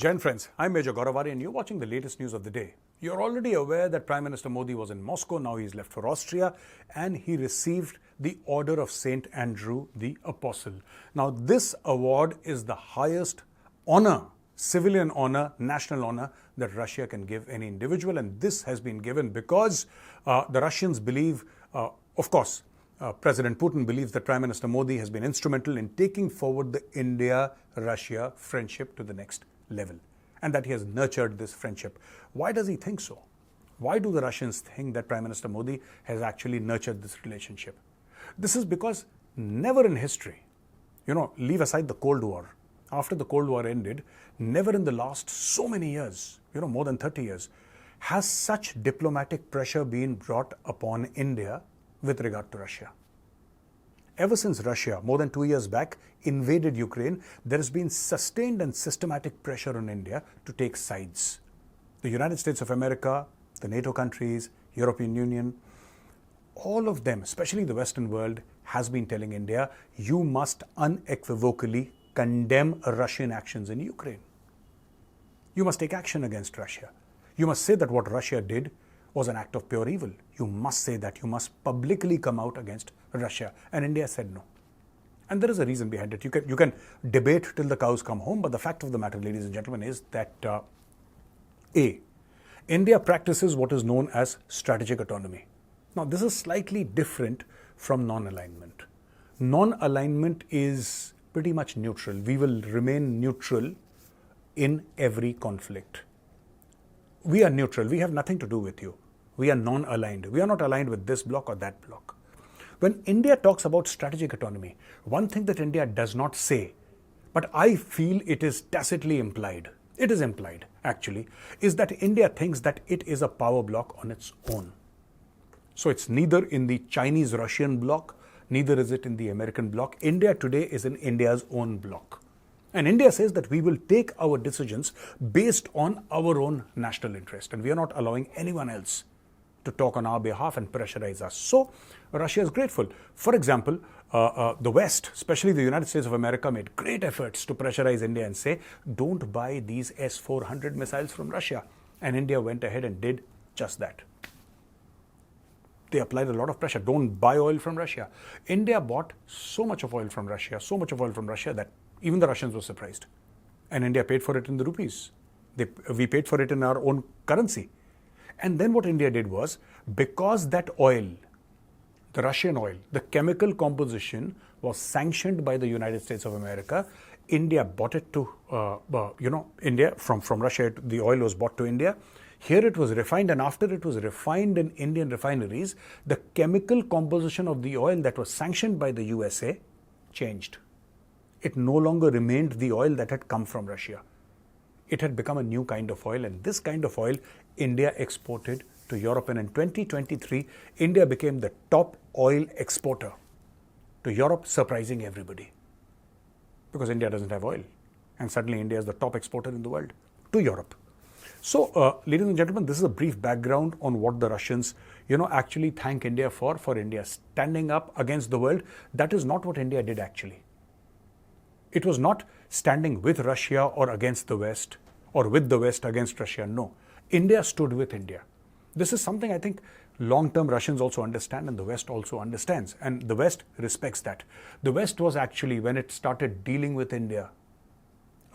Jain friends, I'm Major Gaurav Arya and you're watching the latest news of the day. You're already aware that Prime Minister Modi was in Moscow, now he's left for Austria, and he received the Order of St. Andrew the Apostle. Now this award is the highest honor, civilian honor, national honor that Russia can give any individual, and this has been given because the Russians believe, of course, President Putin believes that Prime Minister Modi has been instrumental in taking forward the India-Russia friendship to the next level, and that he has nurtured this friendship. Why does he think so? Why do the Russians think that Prime Minister Modi has actually nurtured this relationship? This is because never in history, leave aside the Cold War, after the Cold War ended, never in the last so many years, more than 30 years, has such diplomatic pressure been brought upon India with regard to Russia. Ever since Russia, more than 2 years back, invaded Ukraine, there has been sustained and systematic pressure on India to take sides. The United States of America, the NATO countries, European Union, all of them, especially the Western world, has been telling India, you must unequivocally condemn Russian actions in Ukraine. You must take action against Russia. You must say that what Russia did was an act of pure evil. You must say that. You must publicly come out against Russia. And India said no. And there is a reason behind it. You can debate till the cows come home, but the fact of the matter, ladies and gentlemen, is that India practices what is known as strategic autonomy. Now, this is slightly different from non-alignment. Non-alignment is pretty much neutral. We will remain neutral in every conflict. We are neutral. We have nothing to do with you. We are non-aligned. We are not aligned with this bloc or that bloc. When India talks about strategic autonomy, one thing that India does not say, but I feel it is tacitly implied, it is implied actually, is that India thinks that it is a power bloc on its own. So it's neither in the Chinese-Russian bloc, neither is it in the American bloc. India today is in India's own bloc. And India says that we will take our decisions based on our own national interest, and we are not allowing anyone else to talk on our behalf and pressurize us. So Russia is grateful. For example, the West, especially the United States of America, made great efforts to pressurize India and say, don't buy these S-400 missiles from Russia. And India went ahead and did just that. They applied a lot of pressure. Don't buy oil from Russia. India bought so much of oil from Russia that even the Russians were surprised. And India paid for it in the rupees. We paid for it in our own currency. And then what India did was, because that oil, the Russian oil, the chemical composition was sanctioned by the United States of America, India bought it to, India, from Russia, the oil was bought to India. Here it was refined, and after it was refined in Indian refineries, the chemical composition of the oil that was sanctioned by the USA changed. It no longer remained the oil that had come from Russia. It had become a new kind of oil, and this kind of oil India exported to Europe. And in 2023, India became the top oil exporter to Europe, surprising everybody. Because India doesn't have oil. And suddenly India is the top exporter in the world to Europe. So, ladies and gentlemen, this is a brief background on what the Russians, actually thank India for India standing up against the world. That is not what India did actually. It was not standing with Russia or against the West, or with the West against Russia. No. India stood with India. This is something I think long-term Russians also understand, and the West also understands. And the West respects that. The West was actually, when it started dealing with India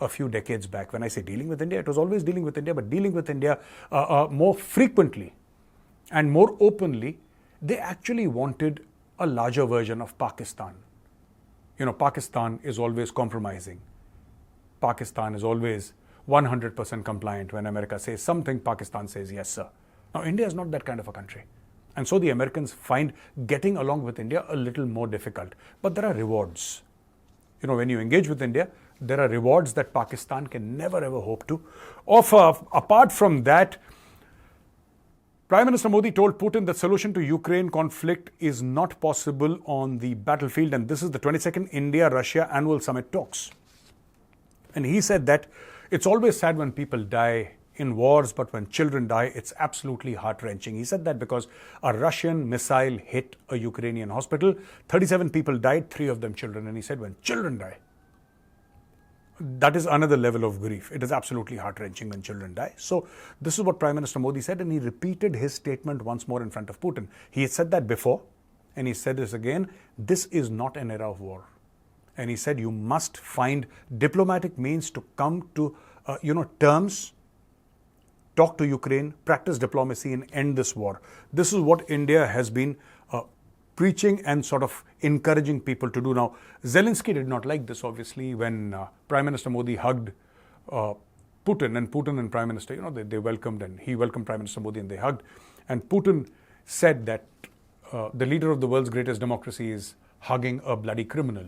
a few decades back, when I say dealing with India, it was always dealing with India, but dealing with India more frequently and more openly, they actually wanted a larger version of Pakistan. Pakistan is always compromising. Pakistan is always 100% compliant. When America says something, Pakistan says, yes, sir. Now, India is not that kind of a country. And so the Americans find getting along with India a little more difficult. But there are rewards. When you engage with India, there are rewards that Pakistan can never ever hope to offer. Apart from that, Prime Minister Modi told Putin that solution to Ukraine conflict is not possible on the battlefield, and this is the 22nd India-Russia annual summit talks. And he said that it's always sad when people die in wars, but when children die, it's absolutely heart-wrenching. He said that because a Russian missile hit a Ukrainian hospital, 37 people died, 3 of them children, and he said when children die, that is another level of grief. It is absolutely heart-wrenching when children die. So this is what Prime Minister Modi said, and he repeated his statement once more in front of Putin. He had said that before, and he said this again. This is not an era of war. And he said you must find diplomatic means to come to terms, talk to Ukraine, practice diplomacy, and end this war. This is what India has been preaching and sort of encouraging people to do. Now, Zelensky did not like this, obviously, when Prime Minister Modi hugged Putin, and Putin and Prime Minister, they welcomed, and he welcomed Prime Minister Modi and they hugged. And Putin said that the leader of the world's greatest democracy is hugging a bloody criminal.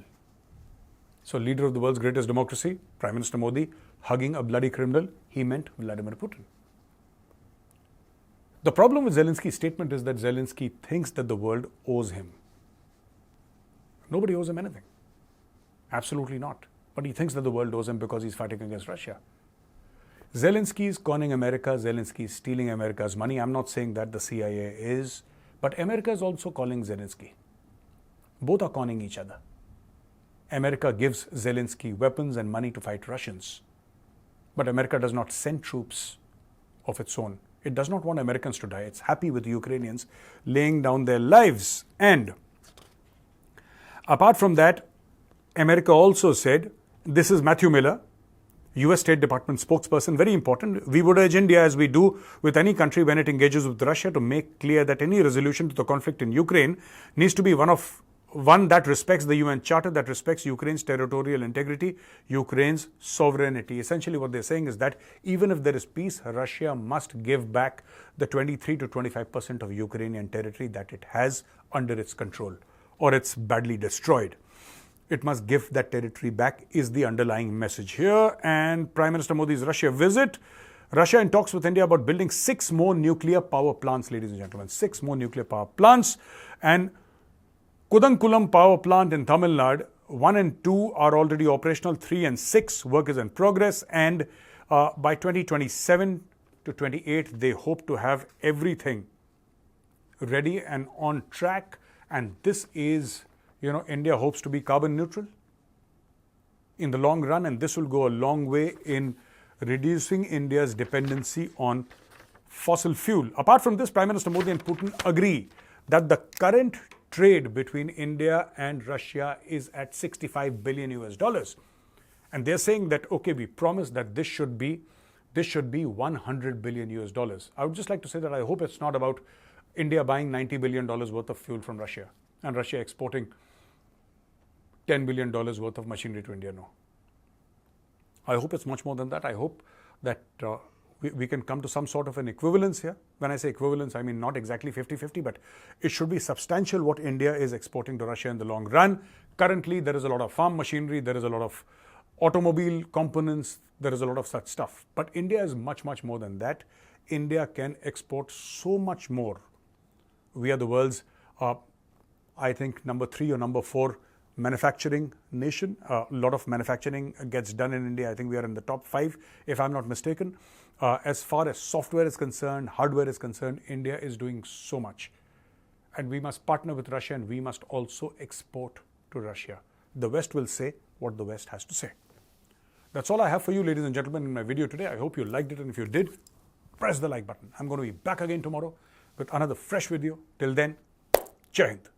So, leader of the world's greatest democracy, Prime Minister Modi, hugging a bloody criminal, he meant Vladimir Putin. The problem with Zelensky's statement is that Zelensky thinks that the world owes him. Nobody owes him anything. Absolutely not. But he thinks that the world owes him because he's fighting against Russia. Zelensky is conning America. Zelensky is stealing America's money. I'm not saying that the CIA is, but America is also calling Zelensky. Both are conning each other. America gives Zelensky weapons and money to fight Russians. But America does not send troops of its own. It does not want Americans to die. It's happy with the Ukrainians laying down their lives. And apart from that, America also said, this is Matthew Miller, US State Department spokesperson, very important. We would urge India, as we do with any country when it engages with Russia, to make clear that any resolution to the conflict in Ukraine needs to be one that respects the UN Charter, that respects Ukraine's territorial integrity, Ukraine's sovereignty. Essentially what they're saying is that even if there is peace, Russia must give back the 23 to 25% of Ukrainian territory that it has under its control, or it's badly destroyed. It must give that territory back is the underlying message here. And Prime Minister Modi's Russia visit. Russia in talks with India about building 6 more nuclear power plants, ladies and gentlemen. 6 more nuclear power plants. And Kudankulam power plant in Tamil Nadu, 1 and 2 are already operational, 3 and 6 work is in progress, and by 2027 to 28 they hope to have everything ready and on track. And this is, India hopes to be carbon neutral in the long run, and this will go a long way in reducing India's dependency on fossil fuel. Apart from this, Prime Minister Modi and Putin agree that the current trade between India and Russia is at $65 billion US. And they're saying that, okay, we promise that this should be $100 billion US. I would just like to say that I hope it's not about India buying $90 billion worth of fuel from Russia and Russia exporting $10 billion worth of machinery to India. No. I hope it's much more than that. I hope that we can come to some sort of an equivalence here. When I say equivalence, I mean not exactly 50-50, but it should be substantial what India is exporting to Russia in the long run. Currently, there is a lot of farm machinery, there is a lot of automobile components, there is a lot of such stuff. But India is much, much more than that. India can export so much more. We are the world's, I think, number 3 or number 4 manufacturing nation. A lot of manufacturing gets done in India. I think we are in the top 5, if I'm not mistaken. As far as software is concerned, hardware is concerned, India is doing so much. And we must partner with Russia, and we must also export to Russia. The West will say what the West has to say. That's all I have for you, ladies and gentlemen, in my video today. I hope you liked it, and if you did, press the like button. I'm going to be back again tomorrow with another fresh video. Till then, Jai Hind.